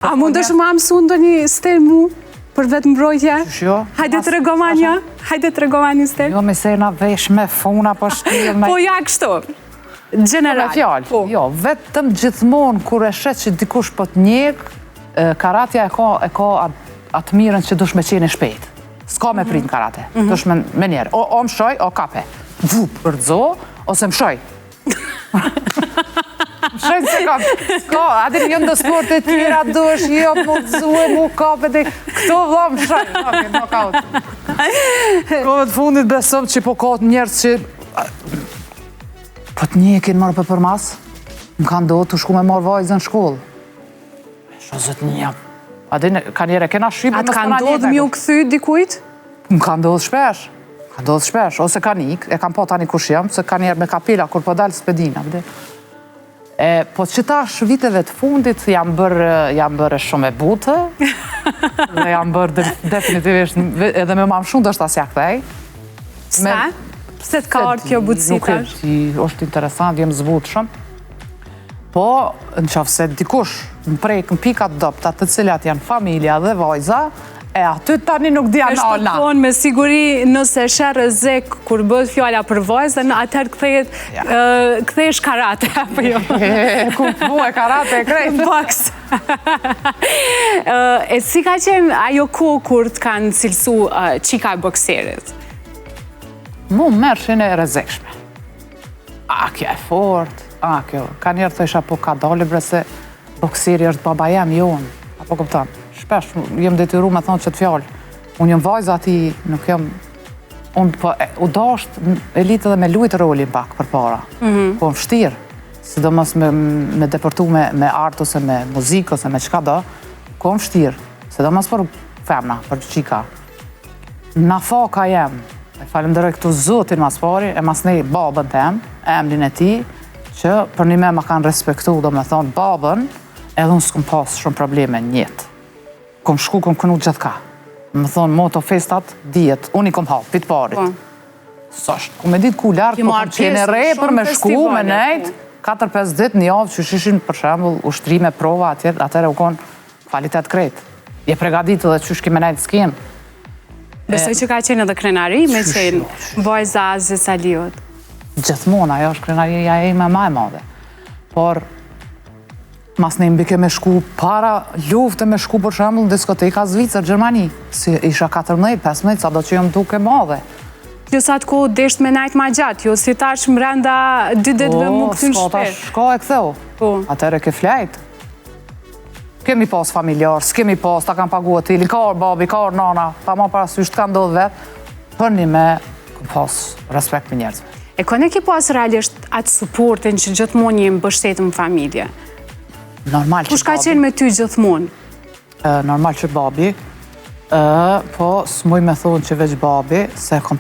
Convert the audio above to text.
A mundesh ma mësu ndonjë stil mu për vetë mbrojtje? Jo. Hajde të regoma një? Hajde të regoma një stil? Jo, me sena vesh me funa, po shtil me... Po ja kështu, general. Fjallë, jo, vetëm gjithmonë kur e shet që dikush po të njek, karatja e ka atë mirën që dush me qeni shpejt. S'ka me prit në karate, dush me njerë. O më shoj, o kape. Vup, rëdzo, ose më shoj. Më shoj se kam. S'ka, atë një ndë sport e tjera dush, jo, mu të zue, mu kape, dhe këto vla më shoj. Kove të fundit besom që po ka të njerës që... Po të njekin marrë për mas, më kanë do të shku me marrë vajzën në shkollë. Shozët një. A din, ka njere, kena shqipë... A të kanë do të mju këthy dikujt? Më kanë do të shpesh. Kanë do të shpesh. Ose ka nik, e kam po tani kush jam, se ka njerë me kapila, kur po dalë s'pedina. Po që tash viteve të fundit, jam bërë shumë e butë, dhe jam bërë definitivisht edhe me mamë shumë dështë asja këthej. Sa? Pse të ka orë kjo butësi tash? Nuk është interesant, jem zbutë shumë. Po, në qafë se dikush më prejkë në pikat dopta të cilat janë familja dhe vajza, e aty tani nuk dhja në alna. Është të me siguri nëse shërë zek kur bëhet fjalla për vajzën, atër këthesh karate, apo jo? Ku mu e karate e krejt. Boks. E si ka qenë ajo kohë kur të kanë cilësu qika e bokserit? Mu mërshin e rezekshme. A, kjo e fort. A, kjo, ka njerë të isha po ka dali bre se bokseri është baba jem jonë. Apo këpëtan, shpesh jem detyru me thonë që të fjallë. Unë jem vajza ati, nuk jem... Unë po u dasht elitë dhe me lujtë rolin pak për para. Po më shtirë, sidomos me depërtu me artë ose me muzikë ose me qka do, ko më shtirë, sidomos për femna, për qika. Na faka jem, e falemderoj këtu zotin mas pari, e mas nej babën tem, emrin e ti, që për një me ma kanë respektu, do me thonë, babën, edhe unë s'kom pas shumë probleme në jetë. Kom shku, kom kënu gjithë ka. Me thonë, moto festat, djetë, unë i kom hapë, pitë parit. Sështë, ku me ditë ku lartë, po kom qene repër me shku, me nejtë, 4-5 ditë një javë që shishin, për shembull, ushtrime, prova, atëre u konë kvalitet kretë. Je pregaditë dhe që shkime nejtë s'kem. Besoj që ka qenë edhe krenari, me qenë vajza Aziz Aliut. Gjithmonë, ajo është krenaria e ime ma e madhe. Por, mas ne mbike me shku para lufte me shku për shembull në diskoteka Zvicër, Gjermani. Si isha 14-15, sa do që jom duke madhe. Jo sa të kohë desht me najtë ma gjatë, jo si tash mrenda 2 ditëve mu këtyn shpet. Shko e këtheu. Atere ke flajtë. Kemi pas familjar, s'kemi pas, ta kam pagu atilin, ka orë babi, ka orë nana, ta ma parasysh të kanë ndodhë vetë, për një me pas respekt për njerëzve. E kone ki pas realisht atë supportin që gjithmonë një mbështetëm familje? Normal që babi. Kush ka qenë me ty gjithmonë? Normal që babi, po s'muj me thonë që veç babi, se kom